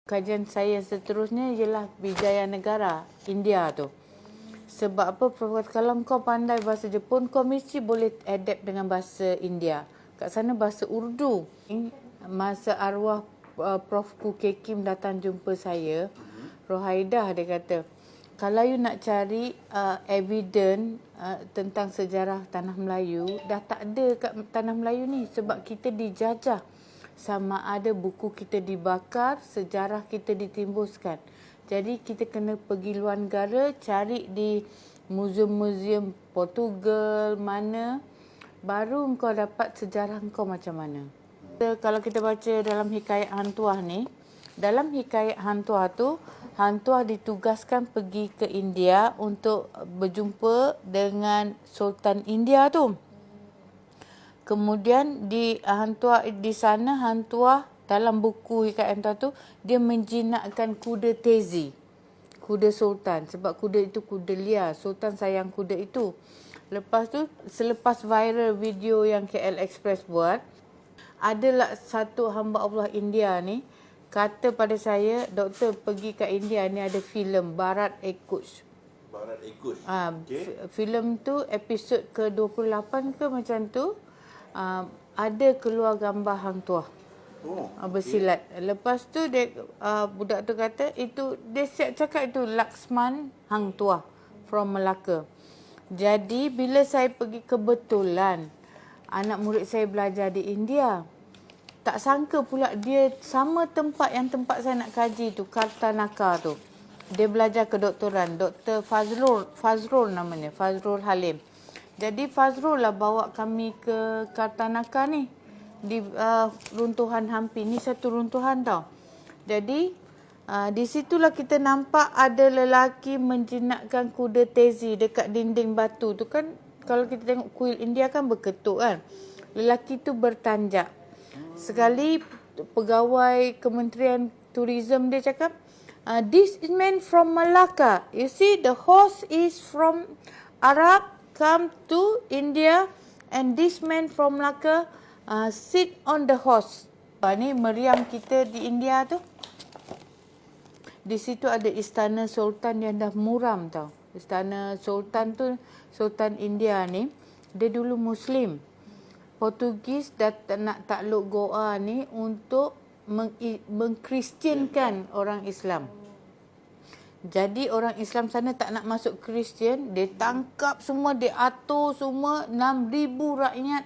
kajian saya seterusnya ialah Wijayanagara, India tu. Sebab apa? Kalau kau pandai bahasa Jepun, kau mesti boleh adapt dengan bahasa India. Kat sana bahasa Urdu. Masa arwah Prof. Kuke Kim datang jumpa saya, Rohaidah dia kata, kalau you nak cari evidence tentang sejarah Tanah Melayu, dah tak ada kat Tanah Melayu ni sebab kita dijajah. Sama ada buku kita dibakar, sejarah kita ditimbuskan. Jadi kita kena pergi luar negara, cari di muzium-muzium Portugal mana, baru kau dapat sejarah kau macam mana. Kalau kita baca dalam hikayat Hang Tuah ni, dalam hikayat Hang Tuah tu, Hang Tuah ditugaskan pergi ke India untuk berjumpa dengan Sultan India tu. Kemudian di sana Hang Tuah dalam buku hikayat Hang Tuah tu, dia menjinakkan kuda Tezi, kuda Sultan, sebab kuda itu kuda liar. Sultan sayang kuda itu. Lepas tu, selepas viral video yang KL Express buat, adalah satu hamba Allah India ni kata pada saya, doktor pergi ke India ni ada filem Bharat Ek Kuch. Bharat Ek Kuch. Filem tu episod ke-28 ke macam tu. Ada keluar gambar Hang Tuah bersilat. Lepas tu dia, budak tu kata itu, dia siap cakap itu Laksman Hang Tuah from Melaka. Jadi bila saya pergi, kebetulan anak murid saya belajar di India, tak sangka pula dia sama tempat yang tempat saya nak kaji tu, Kartanaka tu. Dia belajar kedoktoran, Dr. Fazrul namanya, Fazrul Halim. Jadi Fazrul lah bawa kami ke Kartanaka ni, di runtuhan Hampi. Ni satu runtuhan tau. Jadi di situlah kita nampak ada lelaki menjinakkan kuda Tezi dekat dinding batu tu kan. Kalau kita tengok kuil India kan berketuk kan. Lelaki tu bertanjak. Sekali pegawai Kementerian Tourism dia cakap, this is man from Malacca. You see the horse is from Arab, come to India, and this man from Malacca sit on the horse. Ni meriam kita di India tu. Di situ ada istana Sultan yang dah muram tau. Istana Sultan tu, Sultan India ni, dia dulu Muslim. Portugis dah nak takluk Goa ni untuk mengkristiankan orang Islam. Jadi orang Islam sana tak nak masuk Kristian, dia tangkap semua, dia atur semua 6,000 rakyat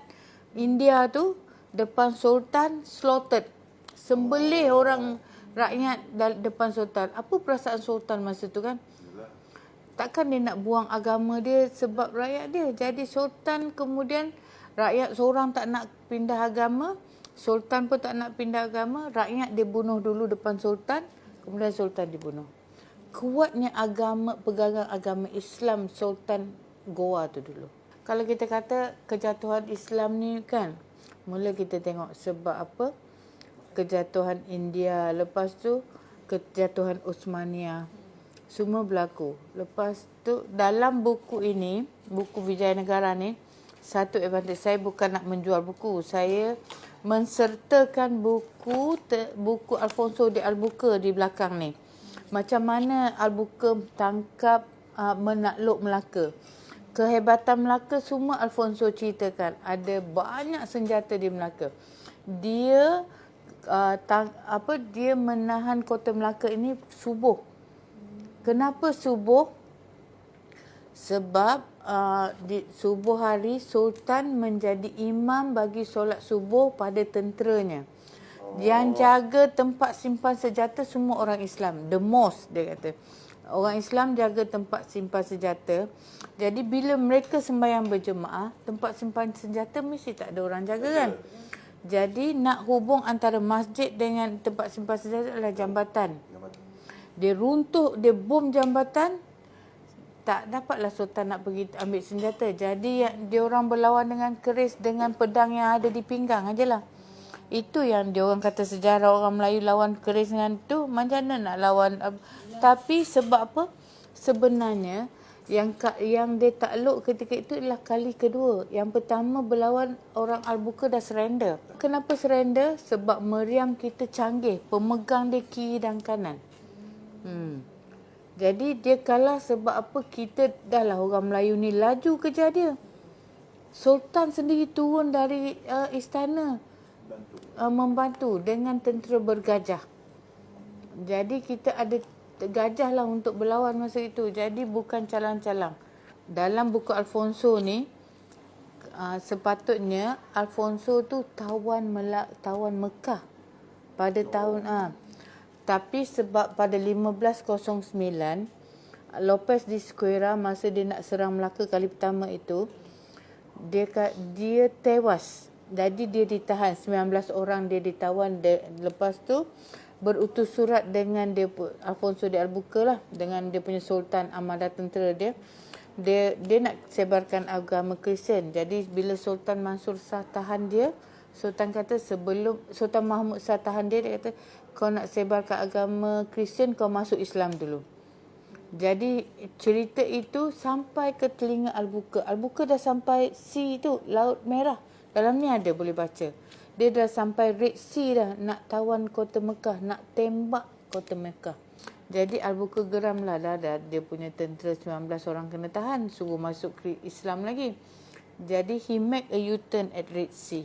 India tu depan Sultan, slaughtered. Sembelih orang rakyat depan Sultan. Apa perasaan Sultan masa tu kan? Takkan dia nak buang agama dia sebab rakyat dia. Jadi Sultan kemudian, rakyat seorang tak nak pindah agama, Sultan pun tak nak pindah agama, rakyat dia bunuh dulu depan Sultan, kemudian Sultan dibunuh. Kuatnya agama, pegangan agama Islam Sultan Goa tu dulu. Kalau kita kata kejatuhan Islam ni kan, mula kita tengok sebab apa? Kejatuhan India, lepas tu kejatuhan Uthmaniyah. Semua berlaku. Lepas tu dalam buku ini, buku Wijayanagara ni, satu advantage, saya bukan nak menjual buku, saya mensertakan buku Alfonso de Albuquerque di belakang ni. Macam mana Albuquerque tangkap menakluk Melaka. Kehebatan Melaka semua Alfonso ceritakan. Ada banyak senjata di Melaka. Dia dia menahan kota Melaka ini subuh. Kenapa subuh? Sebab di subuh hari Sultan menjadi imam bagi solat subuh pada tenteranya. Yang jaga tempat simpan senjata semua orang Islam. The mosque dia kata. Orang Islam jaga tempat simpan senjata. Jadi bila mereka sembahyang berjemaah, tempat simpan senjata mesti tak ada orang jaga kan. Jadi nak hubung antara masjid dengan tempat simpan senjata adalah jambatan. Dia runtuh, dia bom jambatan, tak dapatlah Sultan nak pergi ambil senjata. Jadi dia orang berlawan dengan keris, dengan pedang yang ada di pinggang ajalah. Itu yang dia orang kata sejarah orang Melayu lawan keris dengan tu, macam mana nak lawan. Tapi sebab apa? Sebenarnya Yang dia takluk ketika itu adalah kali kedua. Yang pertama berlawan orang Al-Buqa dah surrender. Kenapa surrender? Sebab meriam kita canggih. Pemegang dia kiri dan kanan. Jadi dia kalah sebab apa? Kita dah lah orang Melayu ni laju kejar dia. Sultan sendiri turun dari istana membantu dengan tentera bergajah. Jadi kita ada gajah lah untuk berlawan masa itu. Jadi bukan calang-calang. Dalam buku Alfonso ni, sepatutnya Alfonso tu tawan Mekah pada tahun tapi sebab pada 1509 Lopez de Esquerra masa dia nak serang Melaka kali pertama itu, dia tewas. Jadi dia ditahan, 19 orang dia ditawan. Lepas tu berutus surat dengan dia Alfonso de Albuquerque lah, dengan dia punya sultan armada tentera dia nak sebarkan agama Kristian. Jadi bila Sultan Mansur Shah tahan dia, Sultan kata sebelum Sultan Mahmud Shah tahan dia kata, kau nak sebarkan agama Kristian, kau masuk Islam dulu. Jadi cerita itu sampai ke telinga Albuquerque. Albuquerque dah sampai sea tu, Laut Merah. Dalam ni ada, boleh baca. Dia dah sampai Red Sea dah, nak tawan kota Mekah, nak tembak kota Mekah. Jadi Albuquerque geram lah, dah dia punya tentera 19 orang kena tahan, suruh masuk Islam lagi. Jadi he make a U-turn at Red Sea.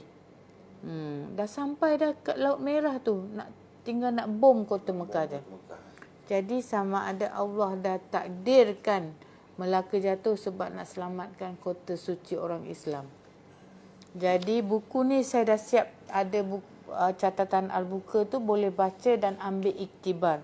Dah sampai dah kat Laut Merah tu, tinggal nak bom kota Mekah je. Jadi sama ada Allah dah takdirkan Melaka jatuh sebab nak selamatkan kota suci orang Islam. Jadi buku ni saya dah siap, ada buku, catatan Al-Buqa tu, boleh baca dan ambil iktibar.